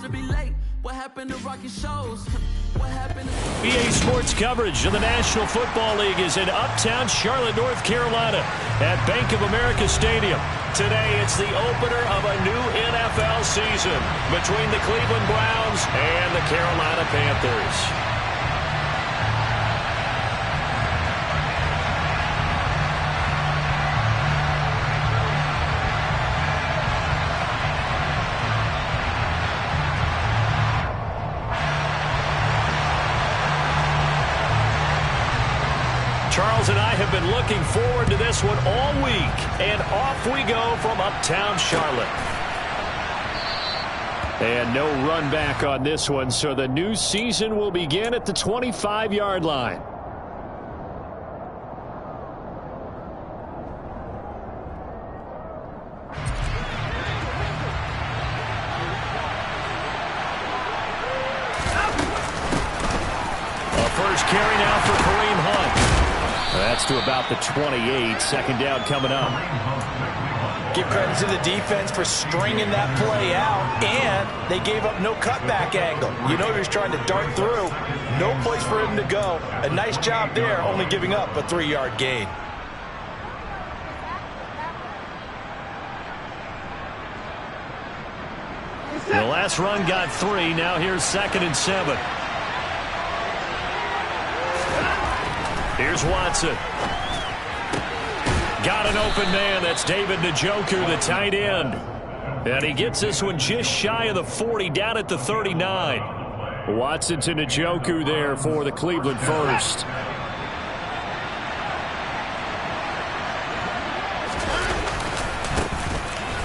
to be late. What happened to Rocky shows? What happened to... EA Sports coverage of the National Football League is in uptown Charlotte, North Carolina at Bank of America Stadium. Today, it's the opener of a new NFL season between the Cleveland Browns and the Carolina Panthers. Charles and I have been looking forward to this one all week, and off we go from uptown Charlotte. And no run back on this one, so the new season will begin at the 25-yard line. A first carry now for Kareem Hunt. That's to about the 28. Second down coming up. Give credit to the defense for stringing that play out, and they gave up no cutback angle. You know he was trying to dart through. No place for him to go. A nice job there, only giving up a 3-yard gain. The last run got 3. Now here's 2nd and 7. Here's Watson. Got an open man. That's David Njoku, the tight end. And he gets this one just shy of the 40, down at the 39. Watson to Njoku there for the Cleveland first.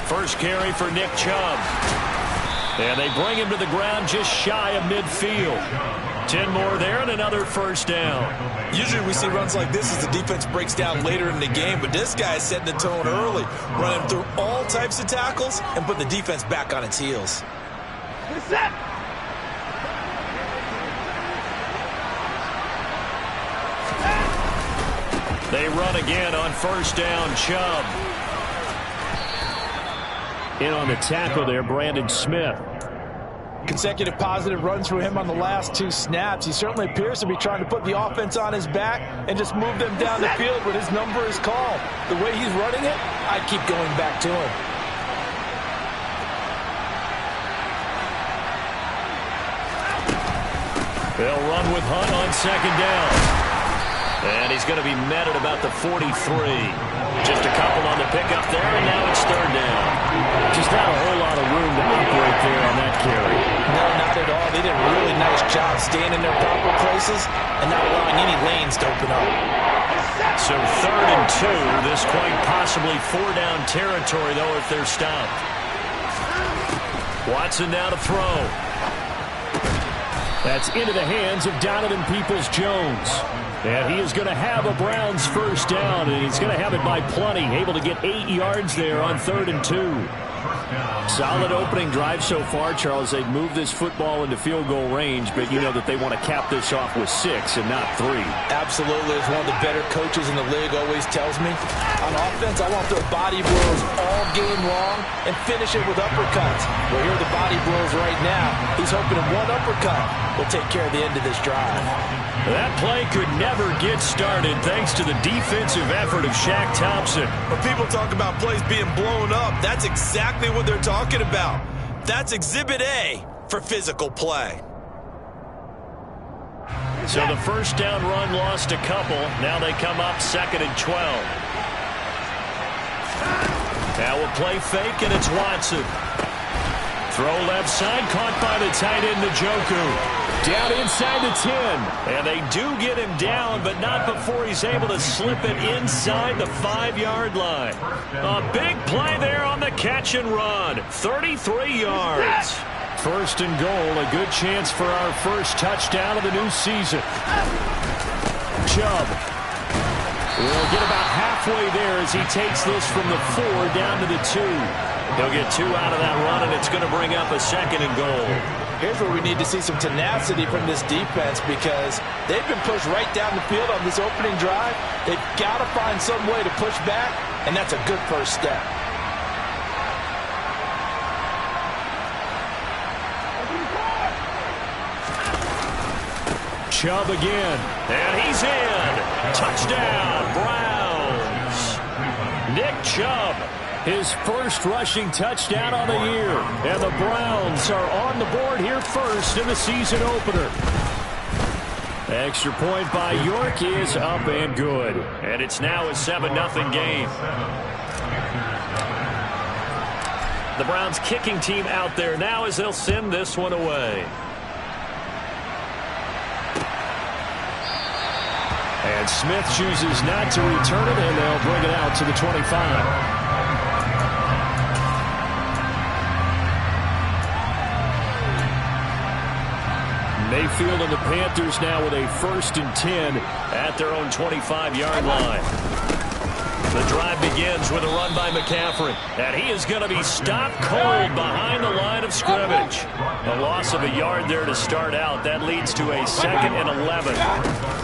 First carry for Nick Chubb. And they bring him to the ground just shy of midfield. 10 more there and another first down. Usually we see runs like this as the defense breaks down later in the game, but this guy is setting the tone early, running through all types of tackles and putting the defense back on its heels. They run again on first down. Chubb. In on the tackle there, Brandon Smith. Consecutive positive runs for him on the last 2 snaps. He certainly appears to be trying to put the offense on his back and just move them down the field when his number is called. The way he's running it, I'd keep going back to him. They'll run with Hunt on second down. And he's going to be met at about the 43. Just a couple on the pickup there, and now it's third down. Just not a whole lot of room to operate there on that carry. No, not at all. They did a really nice job staying in their proper places and not allowing any lanes to open up. So 3rd and 2. This quite possibly 4-down territory, though, if they're stopped. Watson now to throw. That's into the hands of Donovan Peoples-Jones. And he is going to have a Browns first down, and he's going to have it by plenty. Able to get 8 yards there on 3rd and 2. Solid opening drive so far, Charles. They've moved this football into field goal range, but you know that they want to cap this off with 6 and not 3. Absolutely. As one of the better coaches in the league always tells me, on offense, I want their body blows all game long and finish it with uppercuts. Well, here are the body blows right now. He's hoping that one uppercut will take care of the end of this drive. That play could never get started thanks to the defensive effort of Shaq Thompson. When people talk about plays being blown up, that's exactly what they're talking about. That's Exhibit A for physical play. So the first down run lost a couple. Now they come up 2nd and 12. Now a play fake, and it's Watson. Throw left side, caught by the tight end, Njoku. Down inside the 10. And they do get him down, but not before he's able to slip it inside the 5-yard line. A big play there on the catch and run. 33 yards. First and goal, a good chance for our first touchdown of the new season. Chubb will get about halfway there as he takes this from the 4 down to the 2. He'll get 2 out of that run, and it's going to bring up a 2nd and goal. Here's where we need to see some tenacity from this defense because they've been pushed right down the field on this opening drive. They've got to find some way to push back, and that's a good first step. Chubb again. And he's in. Touchdown, Browns. Nick Chubb, his first rushing touchdown on the year. And the Browns are on the board here first in the season opener. Extra point by York is up and good. And it's now a 7-0 game. The Browns kicking team out there now as they'll send this one away. And Smith chooses not to return it, and they'll bring it out to the 25. Mayfield and the Panthers now with a 1st and 10 at their own 25-yard line. The drive begins with a run by McCaffrey. And he is going to be stopped cold behind the line of scrimmage. A loss of a yard there to start out. That leads to a 2nd and 11.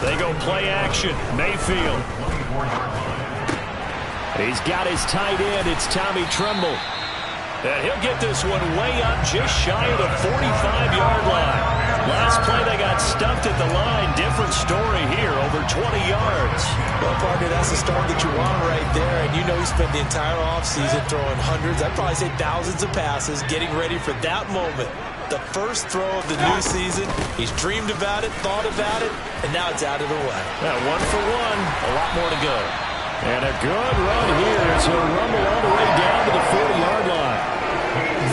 They go play action. Mayfield. He's got his tight end. It's Tommy Tremble. And he'll get this one way up just shy of the 45-yard line. Last play they got stuffed at the line. Different story here, over 20 yards. Well, partner, that's the start that you want right there. And you know he spent the entire offseason throwing hundreds, I'd probably say thousands of passes, getting ready for that moment. The first throw of the new season. He's dreamed about it, thought about it, and now it's out of the way. Yeah, 1 for 1. A lot more to go. And a good run here as he'll rumble all the way down to the 40-yard line.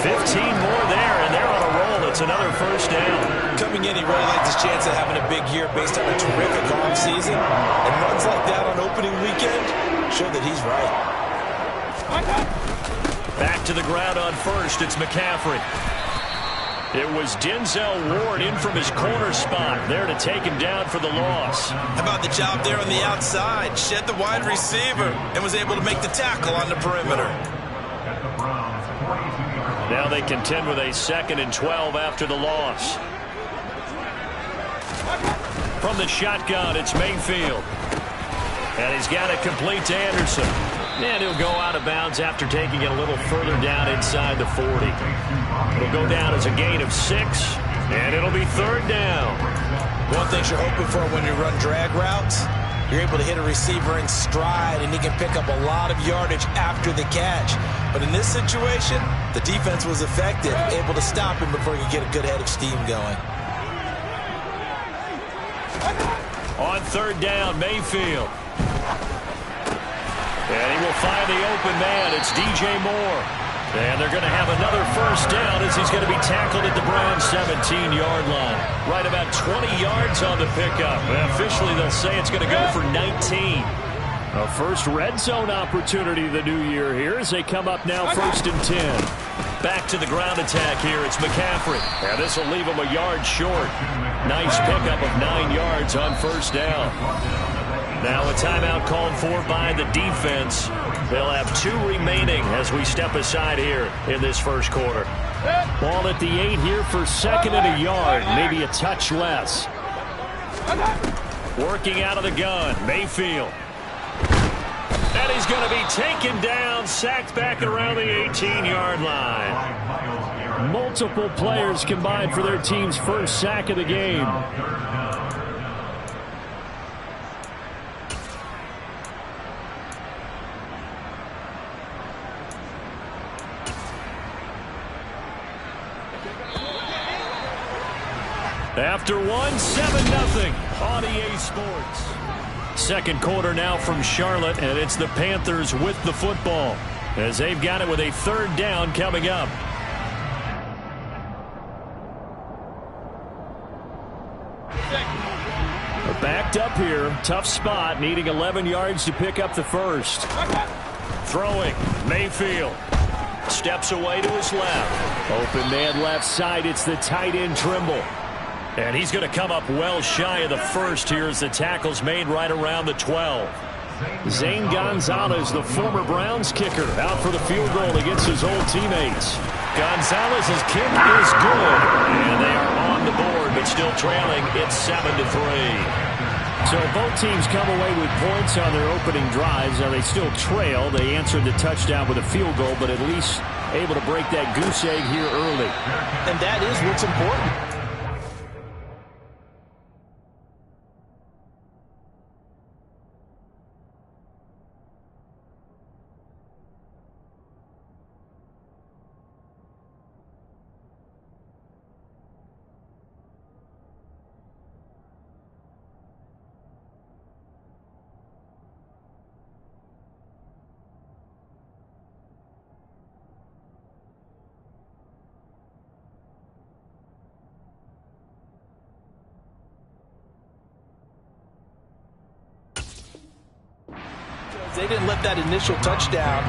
15 more there, and they're on a roll. It's another first down. Coming in, he really liked his chance of having a big year based on a terrific offseason. And runs like that on opening weekend show that he's right. Back to the ground on first. It's McCaffrey. It was Denzel Ward in from his corner spot there to take him down for the loss. How about the job there on the outside? Shed the wide receiver and was able to make the tackle on the perimeter. Now they contend with a 2nd and 12 after the loss. From the shotgun, it's Mayfield. And he's got it complete to Anderson. And he'll go out of bounds after taking it a little further down inside the 40. It'll go down as a gain of 6, and it'll be 3rd down. One thing you're hoping for when you run drag routes, you're able to hit a receiver in stride, and he can pick up a lot of yardage after the catch. But in this situation, the defense was effective, able to stop him before he could get a good head of steam going. On 3rd down, Mayfield. And he will find the open man. It's DJ Moore. And they're going to have another first down as he's going to be tackled at the Browns' 17-yard line. Right about 20 yards on the pickup. And officially, they'll say it's going to go for 19. A first red zone opportunity the new year here as they come up now 1st and 10. Back to the ground attack here. It's McCaffrey. And this will leave him a yard short. Nice pickup of 9 yards on first down. Now a timeout called for by the defense. They'll have 2 remaining as we step aside here in this first quarter. Ball at the 8 here for 2nd and a yard. Maybe a touch less. Working out of the gun, Mayfield. And he's going to be taken down, sacked back around the 18-yard line. Multiple players combined for their team's first sack of the game. After 7-0 on EA Sports. Second quarter now from Charlotte, and it's the Panthers with the football as they've got it with a 3rd down coming up. Backed up here, tough spot, needing 11 yards to pick up the first. Throwing, Mayfield. Steps away to his left. Open man left side, it's the tight end Trimble. And he's going to come up well shy of the first here as the tackle's made right around the 12. Zane Gonzalez, the former Browns kicker, out for the field goal against his old teammates. Gonzalez's kick is good. And they are on the board, but still trailing. It's 7-3. So both teams come away with points on their opening drives. Now they still trail. They answered the touchdown with a field goal, but at least able to break that goose egg here early. And that is what's important. They didn't let that initial touchdown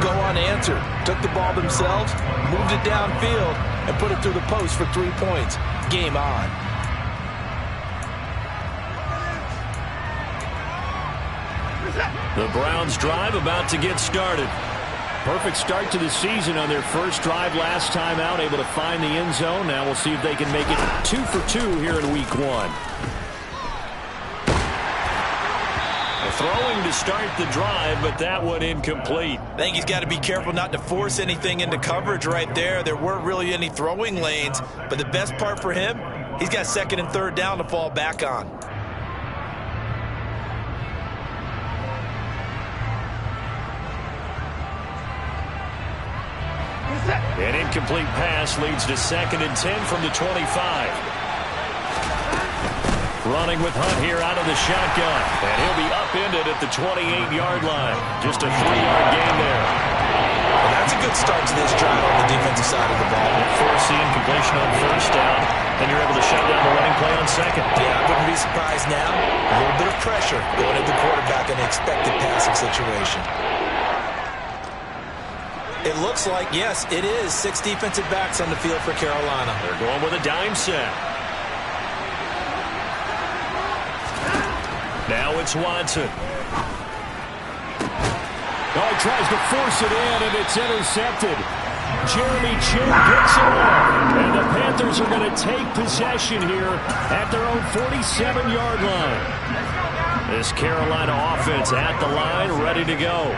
go unanswered. Took the ball themselves, moved it downfield, and put it through the post for 3 points. Game on. The Browns drive about to get started. Perfect start to the season on their first drive last time out, able to find the end zone. Now we'll see if they can make it 2 for 2 here in week 1. Throwing to start the drive, but that one incomplete. I think he's got to be careful not to force anything into coverage right there. There weren't really any throwing lanes, but the best part for him, he's got 2nd and 3rd down to fall back on. An incomplete pass leads to 2nd and 10 from the 25. Running with Hunt here out of the shotgun. And he'll be upended at the 28-yard line. Just a 3-yard gain there. Well, that's a good start to this drive on the defensive side of the ball. Force the incompletion on 1st down, and you're able to shut down the running play on 2nd. Yeah, I wouldn't be surprised now. A little bit of pressure going at the quarterback in an expected passing situation. It looks like, yes, it is 6 defensive backs on the field for Carolina. They're going with a dime set. Now it's Watson. Oh, he tries to force it in, and it's intercepted. Jeremy Chin picks it off, and the Panthers are going to take possession here at their own 47-yard line. This Carolina offense at the line, ready to go.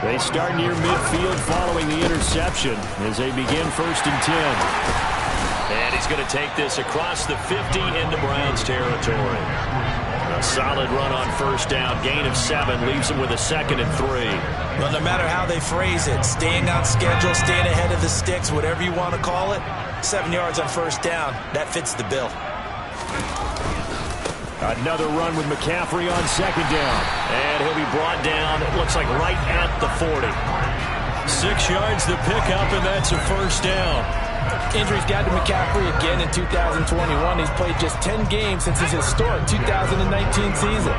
They start near midfield following the interception as they begin 1st and 10. And he's going to take this across the 50 into Browns territory. A solid run on 1st down. Gain of 7 leaves him with a 2nd and 3. Well, no matter how they phrase it, staying on schedule, staying ahead of the sticks, whatever you want to call it, 7 yards on 1st down, that fits the bill. Another run with McCaffrey on 2nd down. And he'll be brought down, it looks like right at the 40. 6 yards the pickup, and that's a 1st down. Injuries got to McCaffrey again in 2021. He's played just 10 games since his historic 2019 season.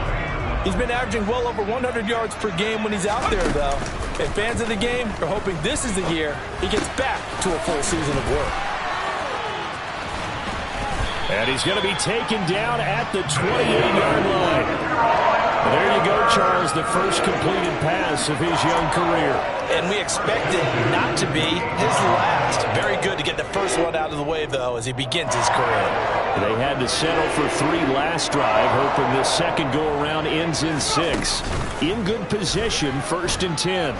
He's been averaging well over 100 yards per game when he's out there, though. And fans of the game are hoping this is the year he gets back to a full season of work. And he's going to be taken down at the 28-yard line. There you go, Charles, the first completed pass of his young career. And we expect it not to be his last. Very good to get the first one out of the way, though, as he begins his career. They had to settle for 3 last drive, hoping this second go-around ends in 6. In good position, 1st and 10.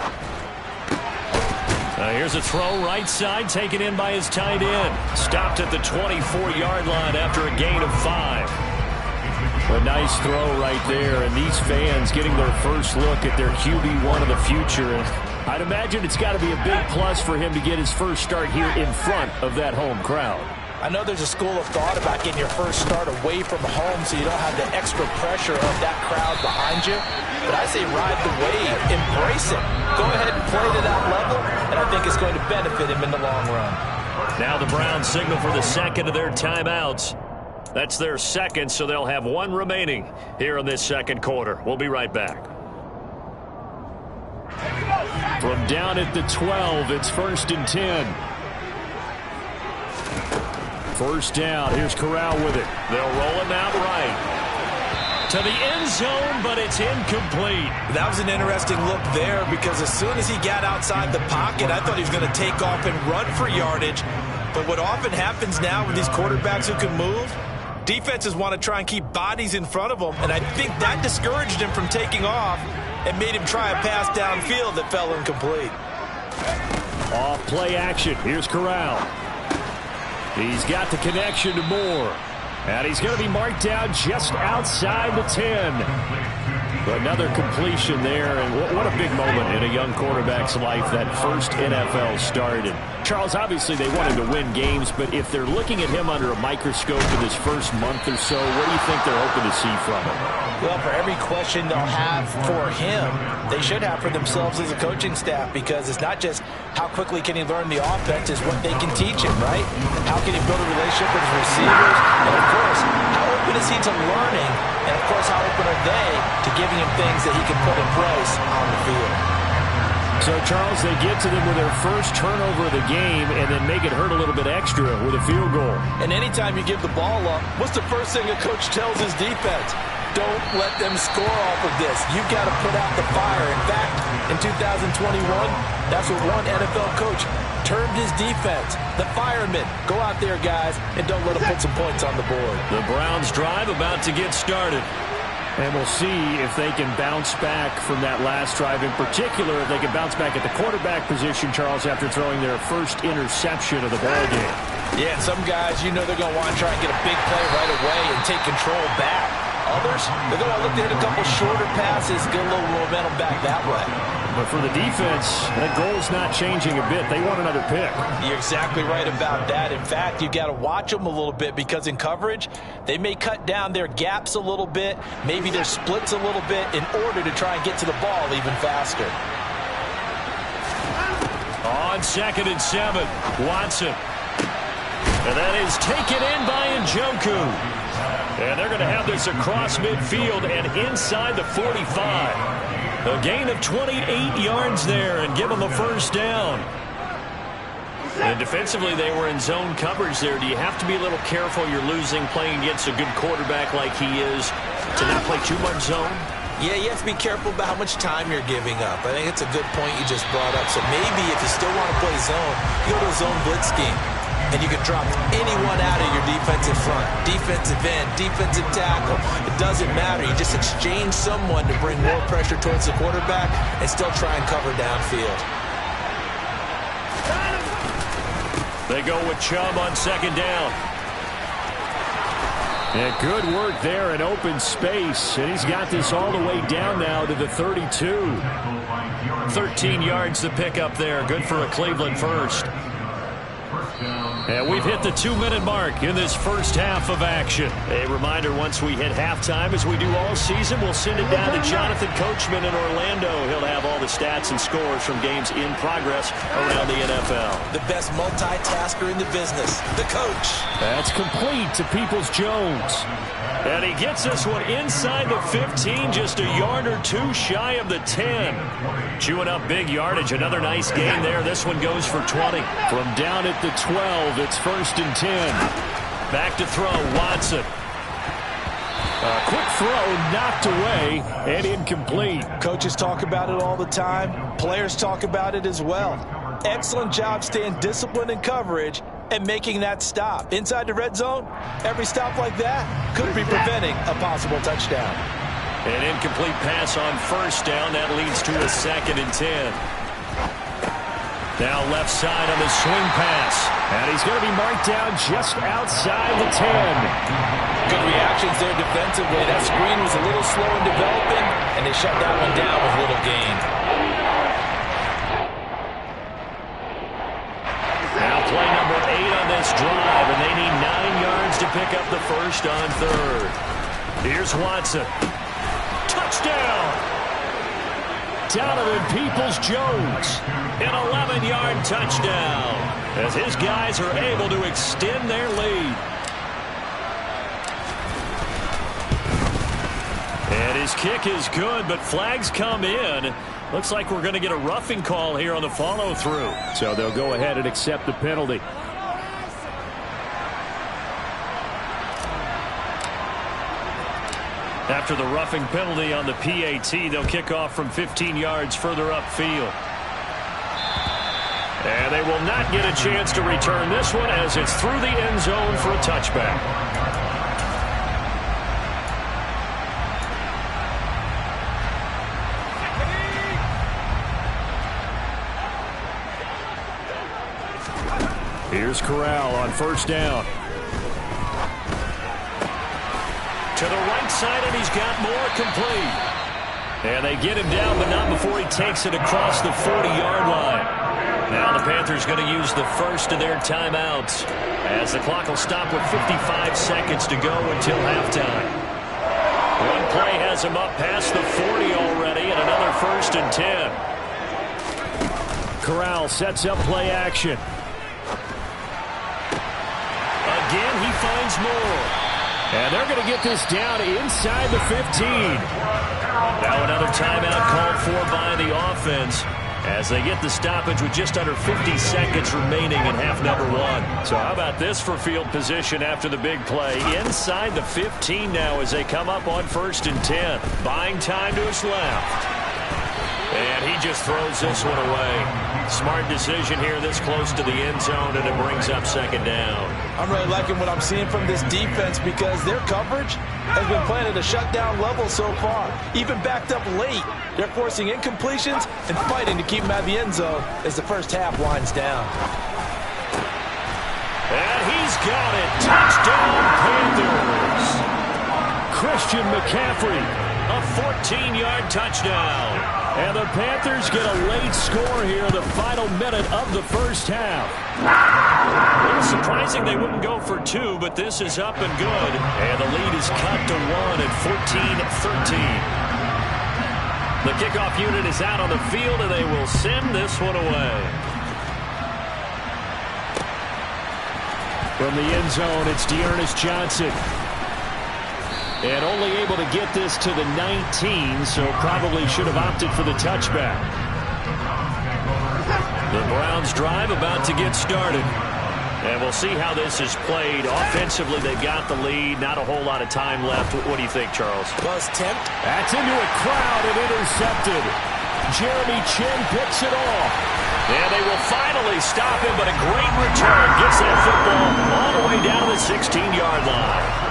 Here's a throw right side, taken in by his tight end. Stopped at the 24-yard line after a gain of 5. A nice throw right there, and these fans getting their first look at their QB1 of the future. And I'd imagine it's got to be a big plus for him to get his first start here in front of that home crowd. I know there's a school of thought about getting your first start away from home so you don't have the extra pressure of that crowd behind you. But I say ride the wave, embrace it. Go ahead and play to that level, and I think it's going to benefit him in the long run. Now the Browns signal for the second of their timeouts. That's their second, so they'll have 1 remaining here in this second quarter. We'll be right back. From down at the 12, it's 1st and 10. 1st down. Here's Corral with it. They'll roll him out right to the end zone, but it's incomplete. That was an interesting look there because as soon as he got outside the pocket, I thought he was going to take off and run for yardage. But what often happens now with these quarterbacks who can move, defenses want to try and keep bodies in front of them, and I think that discouraged him from taking off and made him try a pass downfield that fell incomplete. Off play action. Here's Corral. He's got the connection to Moore. And he's going to be marked down just outside the 10. Another completion there, and what a big moment in a young quarterback's life, that first NFL start. And Charles, obviously they wanted to win games, but if they're looking at him under a microscope in this first month or so, what do you think they're hoping to see from him? Well, for every question they'll have for him, they should have for themselves as a coaching staff, because it's not just how quickly can he learn the offense, it's what they can teach him, right? How can he build a relationship with his receivers? And, of course, how open is he to learning? And, of course, how open are they to giving him things that he can put in place on the field? So, Charles, they get to them with their first turnover of the game and then make it hurt a little bit extra with a field goal. And anytime you give the ball up, what's the first thing a coach tells his defense? Don't let them score off of this. You've got to put out the fire. In fact, in 2021, that's what one NFL coach termed his defense. The firemen. Go out there, guys, and don't let them put some points on the board. The Browns drive about to get started. And we'll see if they can bounce back from that last drive. In particular, if they can bounce back at the quarterback position, Charles, after throwing their first interception of the ball game. Yeah, and some guys, you know they're going to want to try and get a big play right away and take control back. Others, they're going to look to hit a couple shorter passes, get a little momentum back that way. But for the defense, that goal's not changing a bit. They want another pick. You're exactly right about that. In fact, you've got to watch them a little bit, because in coverage, they may cut down their gaps a little bit, maybe their splits a little bit, in order to try and get to the ball even faster. On 2nd and 7, Watson. And that is taken in by Njoku. And they're going to have this across midfield and inside the 45. A gain of 28 yards there and give them a first down. And defensively, they were in zone coverage there. Do you have to be a little careful? You're losing playing against a good quarterback like he is to not play too much zone? Yeah, you have to be careful about how much time you're giving up. I think it's a good point you just brought up. So maybe if you still want to play zone, you go to a zone blitz scheme. And you can drop anyone out of your defensive front. Defensive end, defensive tackle. It doesn't matter. You just exchange someone to bring more pressure towards the quarterback and still try and cover downfield. They go with Chubb on 2nd down. And good work there in open space. And he's got this all the way down now to the 32. 13 yards to pick up there. Good for a Cleveland first. And we've hit the 2-minute mark in this first half of action. A reminder, once we hit halftime, as we do all season, we'll send it down to Jonathan Coachman in Orlando. He'll have all the stats and scores from games in progress around the NFL. The best multitasker in the business, the coach. That's complete to Peoples-Jones. And he gets this one inside the 15, just a yard or two shy of the 10. Chewing up big yardage. Another nice gain there. This one goes for 20. From down at the 12, it's 1st and 10. Back to throw, Watson. A quick throw knocked away and incomplete. Coaches talk about it all the time. Players talk about it as well. Excellent job staying disciplined in coverage and making that stop. Inside the red zone, every stop like that could be preventing a possible touchdown. An incomplete pass on 1st down. That leads to a 2nd and 10. Now left side on the swing pass. And he's going to be marked down just outside the 10. Good reactions there defensively. That screen was a little slow in developing, and they shut that one down with little gain. Now play number 8 on this drive, and they need 9 yards to pick up the first on 3rd. Here's Watson. Touchdown! Donovan Peoples-Jones, an 11-yard touchdown, as his guys are able to extend their lead. And his kick is good, but flags come in. Looks like we're going to get a roughing call here on the follow-through. So they'll go ahead and accept the penalty. After the roughing penalty on the PAT, they'll kick off from 15 yards further upfield. And they will not get a chance to return this one as it's through the end zone for a touchback. Here's Corral on 1st down. To the right side, and he's got more complete. And they get him down, but not before he takes it across the 40-yard line. Now the Panthers going to use the first of their timeouts, as the clock will stop with 55 seconds to go until halftime. One play has him up past the 40 already, and another 1st and 10. Corral sets up play action. Again, he finds more. And they're going to get this down inside the 15. Now another timeout called for by the offense as they get the stoppage with just under 50 seconds remaining in half number 1. So how about this for field position after the big play? Inside the 15 now as they come up on 1st and 10. Buying time to his left. And he just throws this one away. Smart decision here this close to the end zone, and it brings up 2nd down. I'm really liking what I'm seeing from this defense because their coverage has been playing at a shutdown level so far. Even backed up late, they're forcing incompletions and fighting to keep them out of the end zone as the first half winds down. And he's got it. Touchdown, Panthers. Christian McCaffrey, a 14-yard touchdown. And the Panthers get a late score here in the final minute of the first half. It was surprising they wouldn't go for 2, but this is up and good. And the lead is cut to 1 at 14-13. The kickoff unit is out on the field, and they will send this one away. From the end zone, it's Dearness Johnson. And only able to get this to the 19, so probably should have opted for the touchback. The Browns drive about to get started. And we'll see how this is played. Offensively, they've got the lead. Not a whole lot of time left. What do you think, Charles? Buzz tempt. That's into a crowd and intercepted. Jeremy Chin picks it off. And they will finally stop him, but a great return. Gets that football all the way down to the 16-yard line.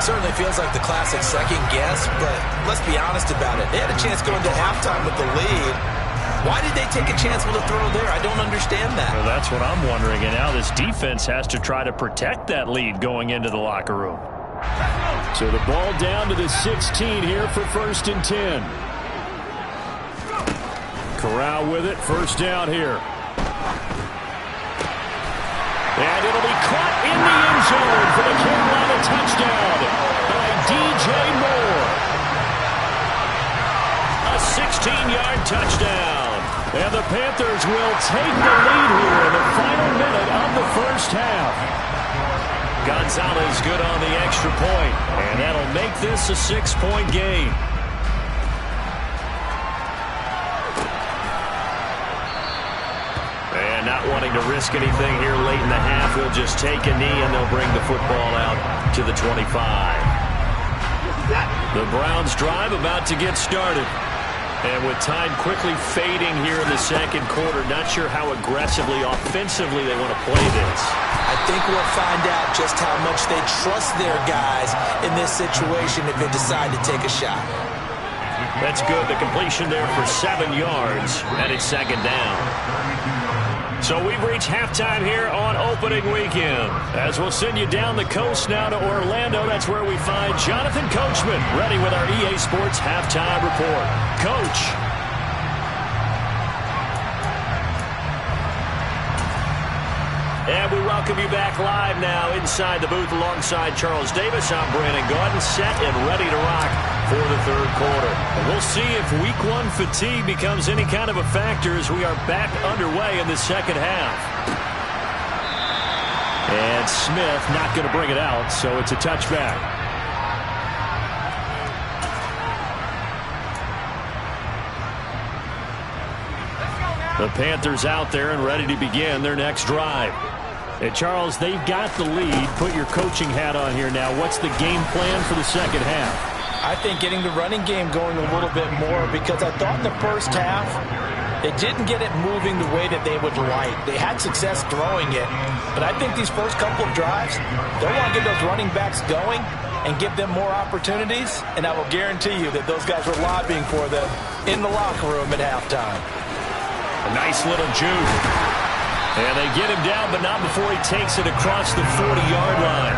Certainly feels like the classic second guess, but let's be honest about it. They had a chance going to halftime with the lead. Why did they take a chance with a throw there? I don't understand that. Well, that's what I'm wondering. And now this defense has to try to protect that lead going into the locker room. So the ball down to the 16 here for 1st and 10. Corral with it. 1st down here. And it'll be caught in the end zone for the Carolina touchdown by DJ Moore. A 16-yard touchdown. And the Panthers will take the lead here in the final minute of the first half. Gonzalez good on the extra point, and that'll make this a 6-point game. And not wanting to risk anything here late in the half, he'll just take a knee and they'll bring the football out to the 25. The Browns drive about to get started. And with time quickly fading here in the second quarter, not sure how aggressively, offensively they want to play this. I think we'll find out just how much they trust their guys in this situation if they decide to take a shot. That's good. The completion there for 7 yards, and it's 2nd down. So we've reached halftime here on opening weekend. As we'll send you down the coast now to Orlando, that's where we find Jonathan Coachman ready with our EA Sports Halftime Report. Coach. And we welcome you back live now inside the booth alongside Charles Davis. I'm Brandon Gaudin, set and ready to rock for the third quarter. And we'll see if week 1 fatigue becomes any kind of a factor as we are back underway in the second half. And Smith not going to bring it out, so it's a touchback. The Panthers out there and ready to begin their next drive. And Charles, they've got the lead. Put your coaching hat on here now. What's the game plan for the second half? I think getting the running game going a little bit more because I thought in the first half they didn't get it moving the way that they would like. They had success throwing it, but I think these first couple of drives, they'll want to get those running backs going and give them more opportunities, and I will guarantee you that those guys were lobbying for them in the locker room at halftime. A nice little juke. And they get him down, but not before he takes it across the 40-yard line.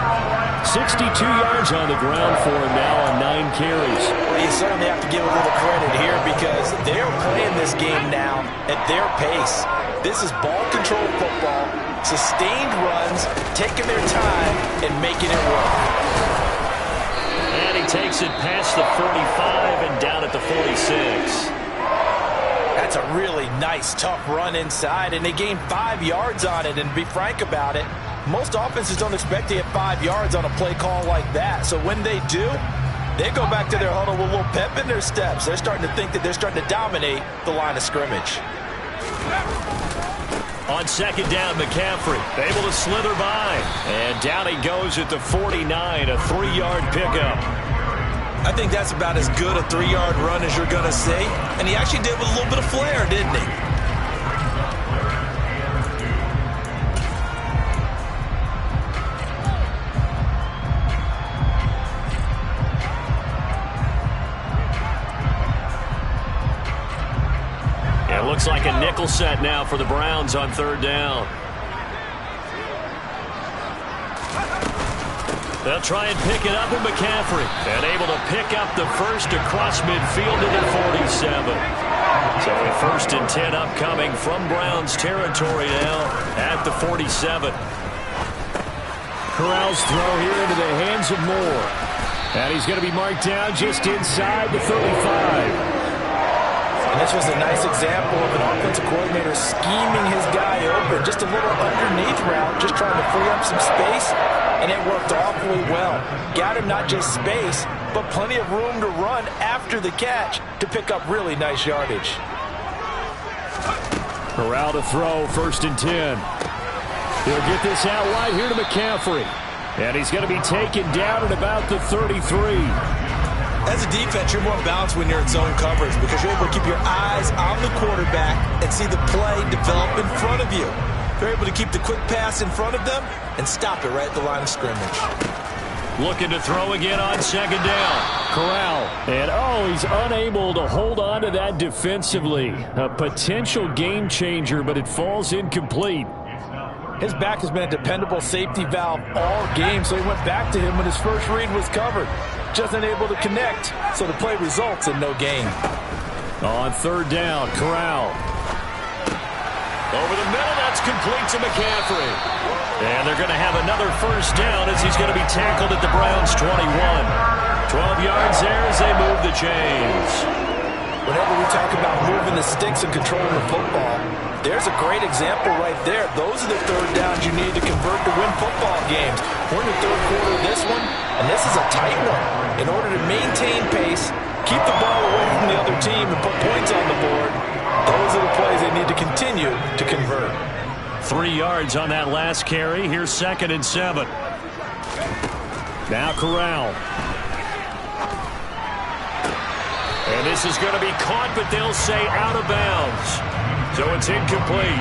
62 yards on the ground for him now on 9 carries. Well, you certainly have to give a little credit here because they're playing this game now at their pace. This is ball control football, sustained runs, taking their time, and making it work. And And he takes it past the 45 and down at the 46. That's a really nice, tough run inside, and they gained 5 yards on it. And to be frank about it, most offenses don't expect to get 5 yards on a play call like that. So when they do, they go back to their huddle with a little pep in their steps. They're starting to think that they're starting to dominate the line of scrimmage. On second down, McCaffrey able to slither by. And down he goes at the 49, a 3-yard pickup. I think that's about as good a 3-yard run as you're going to see. And he actually did with a little bit of flair, didn't he? It looks like a nickel set now for the Browns on third down. They'll try and pick it up with McCaffrey. And able to pick up the first across midfield to the 47. So a 1st and 10 upcoming from Browns territory now at the 47. Corral's throw here into the hands of Moore. And he's going to be marked down just inside the 35. And this was a nice example of an offensive coordinator scheming his guy open. Just a little underneath route, just trying to free up some space. And it worked awfully well. Got him not just space, but plenty of room to run after the catch to pick up really nice yardage. Corral to throw, 1st and 10. He'll get this out wide here to McCaffrey. And he's going to be taken down at about the 33. As a defense, you're more balanced when you're in zone coverage because you're able to keep your eyes on the quarterback and see the play develop in front of you. They're able to keep the quick pass in front of them and stop it right at the line of scrimmage. Looking to throw again on second down. Corral. And, he's unable to hold on to that defensively. A potential game changer, but it falls incomplete. His back has been a dependable safety valve all game, so he went back to him when his first read was covered. Just unable to connect, so the play results in no gain. On third down, Corral. Over the middle, that's complete to McCaffrey. And they're going to have another 1st down as he's going to be tackled at the Browns' 21. 12 yards there as they move the chains. Whenever we talk about moving the sticks and controlling the football, there's a great example right there. Those are the third downs you need to convert to win football games. We're in the third quarter of this one, and this is a tight one. In order to maintain pace, keep the ball away from the other team, and put points on the board, those are the plays they need to continue to convert. 3 yards on that last carry. Here's 2nd and 7. Now Corral. And this is going to be caught, but they'll say out of bounds. So it's incomplete.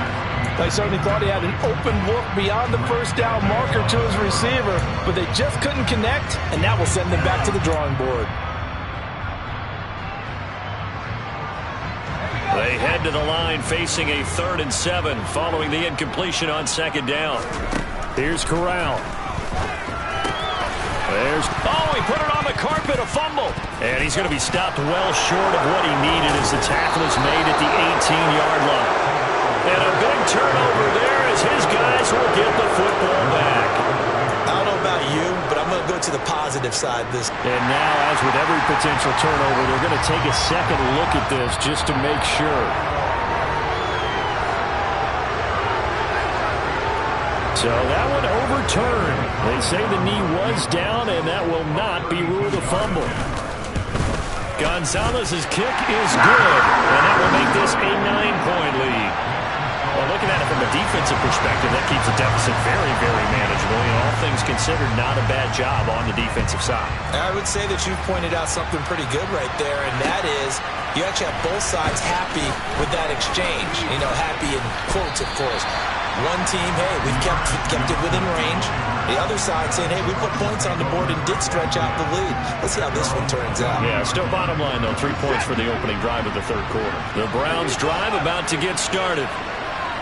They certainly thought he had an open look beyond the 1st down marker to his receiver, but they just couldn't connect, and that will send them back to the drawing board. They head to the line facing a 3rd and 7 following the incompletion on second down. Here's Corral. He put it on the carpet, a fumble. And he's going to be stopped well short of what he needed as the tackle is made at the 18-yard line. And a big turnover there as his guys will get the football back. I don't know about you, but I'm going to go to the positive side of this. And now, as with every potential turnover, they're going to take a second look at this just to make sure. So that one overturned. They say the knee was down, and that will not be ruled a fumble. Gonzalez's kick is good, and that will make this a 9-point lead. Well, looking at it from a defensive perspective, that keeps the deficit very, very manageable. All things considered, not a bad job on the defensive side. I would say that you've pointed out something pretty good right there, and that is you actually have both sides happy with that exchange. Happy in quotes, of course. One team, hey, we've kept it within range. The other side saying, hey, we put points on the board and did stretch out the lead. Let's see how this one turns out. Yeah, still bottom line, though, 3 points for the opening drive of the third quarter. The Browns drive about to get started.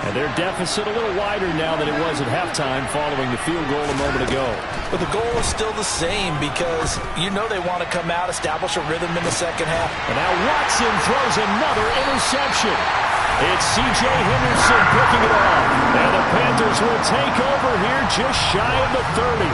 And their deficit a little wider now than it was at halftime following the field goal a moment ago. But the goal is still the same because they want to come out, establish a rhythm in the second half. And now Watson throws another interception. It's C.J. Henderson picking it off. And the Panthers will take over here just shy of the 30.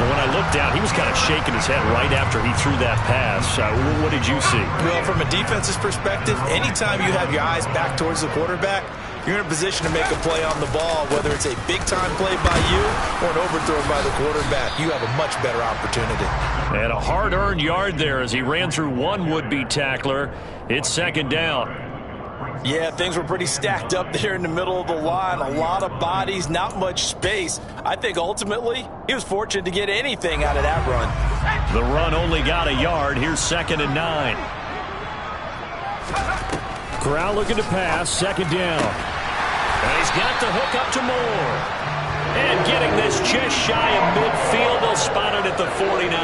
Well, when I looked down, he was kind of shaking his head right after he threw that pass. What did you see? Well, from a defense's perspective, anytime you have your eyes back towards the quarterback, you're in a position to make a play on the ball, whether it's a big-time play by you or an overthrow by the quarterback. You have a much better opportunity. And a hard-earned yard there as he ran through one would-be tackler. It's second down. Yeah, things were pretty stacked up there in the middle of the line. A lot of bodies, not much space. I think ultimately he was fortunate to get anything out of that run. The run only got a yard. Here's 2nd and 9. Corral looking to pass, second down. And he's got the hook up to Moore. And getting this just shy of midfield, they'll spot it at the 49.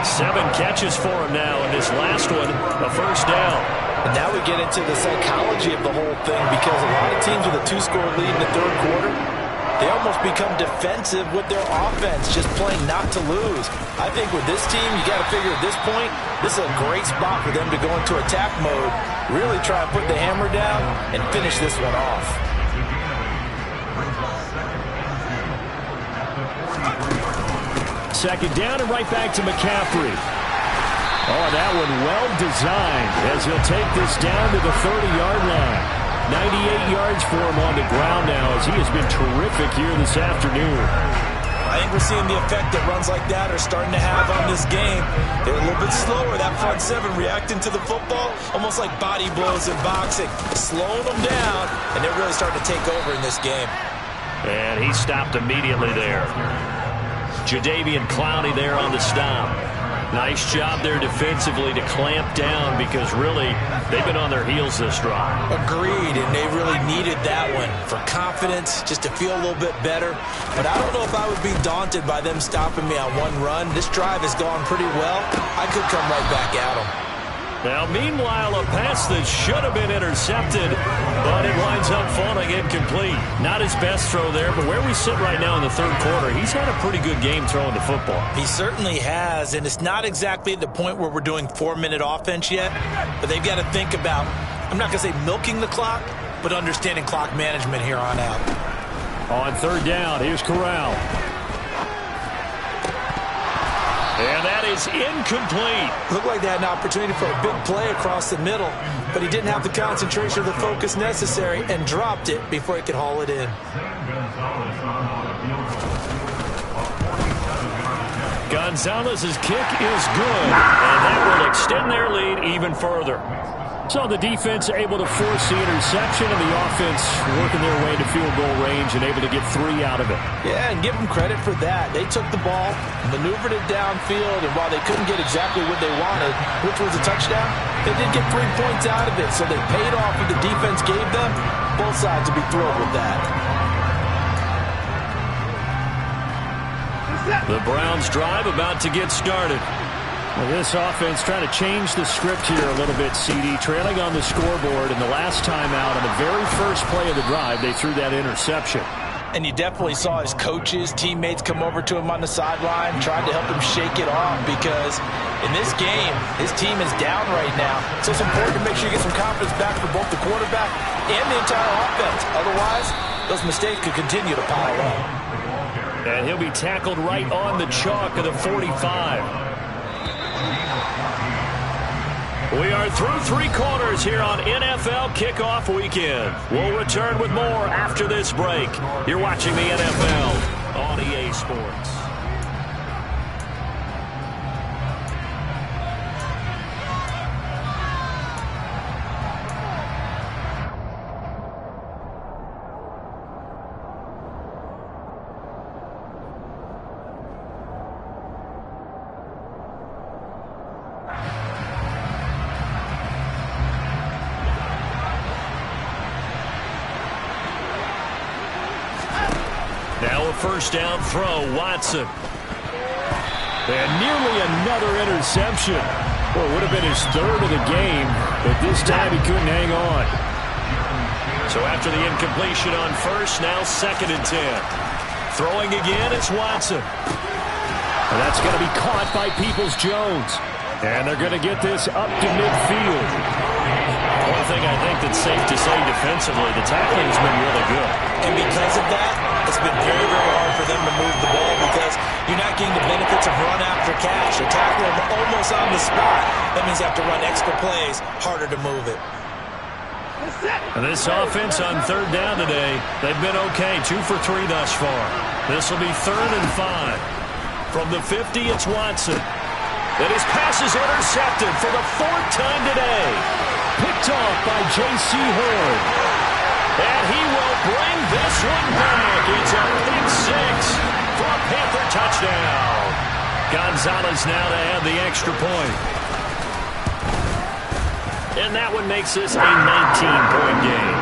7 catches for him now, and this last one, a first down. And now we get into the psychology of the whole thing, because a lot of teams with a 2-score lead in the third quarter, they almost become defensive with their offense, just playing not to lose. I think with this team, you got to figure at this point, this is a great spot for them to go into attack mode, really try and put the hammer down and finish this one off. Second down and right back to McCaffrey. Oh, that one well designed as he'll take this down to the 30-yard line. 98 yards for him on the ground now as he has been terrific here this afternoon. I think we're seeing the effect that runs like that are starting to have on this game. They're a little bit slower, that front 7 reacting to the football, almost like body blows in boxing, slowing them down, and they're really starting to take over in this game. And he stopped immediately there. Jadeveon Clowney there on the stop. Nice job there defensively to clamp down because really they've been on their heels this drive. Agreed, and they really needed that one for confidence, just to feel a little bit better. But I don't know if I would be daunted by them stopping me on one run. This drive has gone pretty well. I could come right back at them. Now, meanwhile, a pass that should have been intercepted, but it winds up falling incomplete. Not his best throw there, but where we sit right now in the third quarter, he's had a pretty good game throwing the football. He certainly has, and it's not exactly at the point where we're doing 4-minute offense yet, but they've got to think about, I'm not going to say milking the clock, but understanding clock management here on out. On third down, here's Corral. And that is incomplete. Looked like they had an opportunity for a big play across the middle, but he didn't have the concentration or the focus necessary and dropped it before he could haul it in. Gonzalez's kick is good, and that will extend their lead even further. So the defense able to force the interception, and the offense working their way to field goal range and able to get 3 out of it. Yeah, and give them credit for that. They took the ball, maneuvered it downfield, and while they couldn't get exactly what they wanted, which was a touchdown, they did get 3 points out of it, so they paid off what the defense gave them. Both sides will be thrilled with that. The Browns drive about to get started. Well, this offense trying to change the script here a little bit, CD. Trailing on the scoreboard, and the last time out on the very first play of the drive, they threw that interception. And you definitely saw his coaches, teammates come over to him on the sideline, tried to help him shake it off because in this game, his team is down right now. So it's important to make sure you get some confidence back for both the quarterback and the entire offense. Otherwise, those mistakes could continue to pile up. And he'll be tackled right on the chalk of the 45. We are through 3 quarters here on NFL Kickoff Weekend. We'll return with more after this break. You're watching the NFL on EA Sports. Now a first down throw, Watson. And nearly another interception. Well, it would have been his 3rd of the game, but this time he couldn't hang on. So after the incompletion on first, now 2nd and 10. Throwing again, it's Watson. And that's going to be caught by Peoples-Jones. And they're going to get this up to midfield. One thing I think that's safe to say defensively, the tackling has been really good. And because of that, it's been very, very hard for them to move the ball because you're not getting the benefits of run after catch. A tackle almost on the spot. That means you have to run extra plays, harder to move it. And this offense on third down today, they've been okay, 2 for 3 thus far. This will be 3rd and 5. From the 50, it's Watson. And his pass is intercepted for the 4th time today. Picked off by J.C. Horn. And he will bring this one back. It's a big 6 for a Panther touchdown. Gonzalez now to add the extra point. And that one makes this a 19-point game.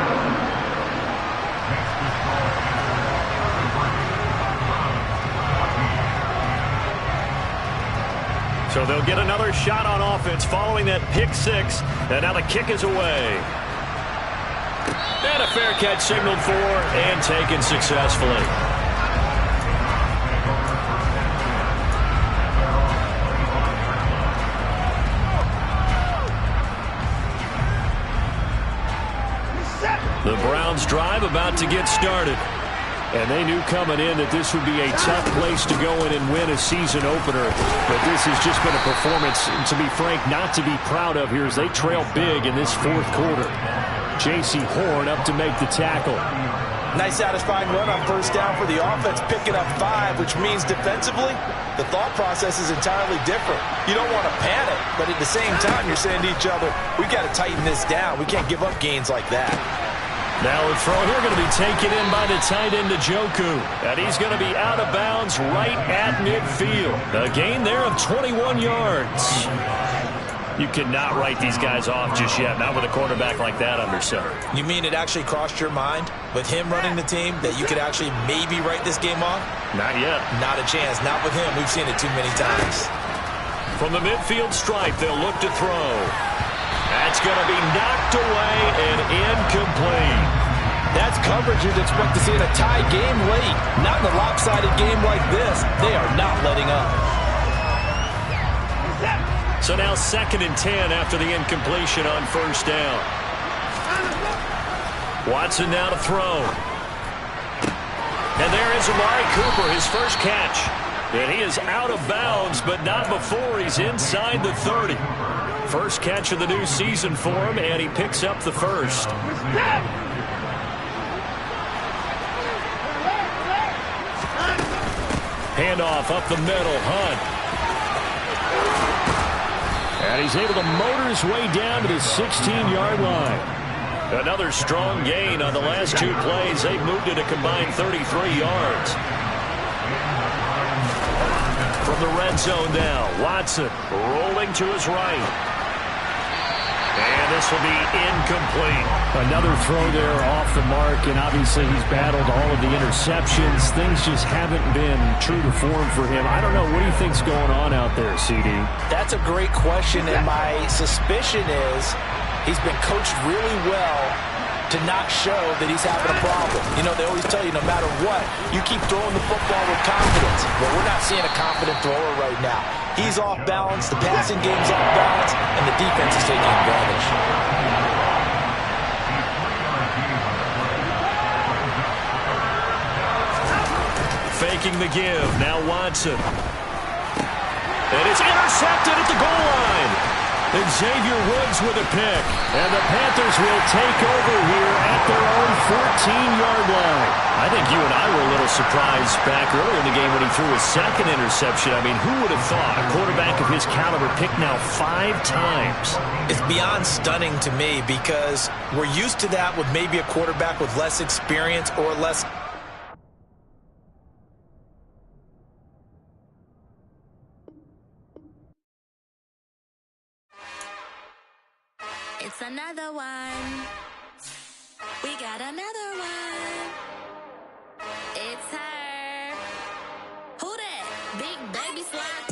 So they'll get another shot on offense following that pick 6. And now the kick is away. And a fair catch signaled for and taken successfully. The Browns drive about to get started. And they knew coming in that this would be a tough place to go in and win a season opener. But this has just been a performance, to be frank, not to be proud of here as they trail big in this 4th quarter. J.C. Horn up to make the tackle. Nice satisfying run on first down for the offense, picking up 5, which means defensively, the thought process is entirely different. You don't want to panic, but at the same time, you're saying to each other, we've got to tighten this down. We can't give up gains like that. Now a throw here going to be taken in by the tight end Njoku. And he's going to be out of bounds right at midfield. A gain there of 21 yards. You cannot write these guys off just yet, not with a quarterback like that under center. You mean it actually crossed your mind with him running the team that you could actually maybe write this game off? Not yet. Not a chance. Not with him. We've seen it too many times. From the midfield stripe, they'll look to throw. That's going to be knocked away and incomplete. That's coverage you'd expect to see in a tie game late. Not in a lopsided game like this. They are not letting up. So now 2nd and 10 after the incompletion on first down. Watson now to throw. And there is Amari Cooper, his first catch. And he is out of bounds, but not before he's inside the 30. First catch of the new season for him, and he picks up the first. Handoff up the middle, Hunt. And he's able to motor his way down to the 16-yard line. Another strong gain on the last 2 plays. They've moved it a combined 33 yards. From the red zone now, Watson rolling to his right. And this will be incomplete. Another throw there off the mark, and obviously he's battled all of the interceptions. Things just haven't been true to form for him. I don't know. What do you think's going on out there, CD? That's a great question, and my suspicion is he's been coached really well to not show that he's having a problem. You know, they always tell you no matter what, you keep throwing the football with confidence. Well, we're not seeing a confident thrower right now. He's off balance, the passing game's off balance, and the defense is taking advantage. Faking the give, now Watson. And it's intercepted at the goal line. And Xavier Woods with a pick. And the Panthers will take over here at their own 14-yard line. I think you and I were a little surprised back earlier in the game when he threw his 2nd interception. I mean, who would have thought a quarterback of his caliber picked now 5 times? It's beyond stunning to me because we're used to that with maybe a quarterback with less experience or less. It's another one. We got another one. It's her. Who that? Big baby slide.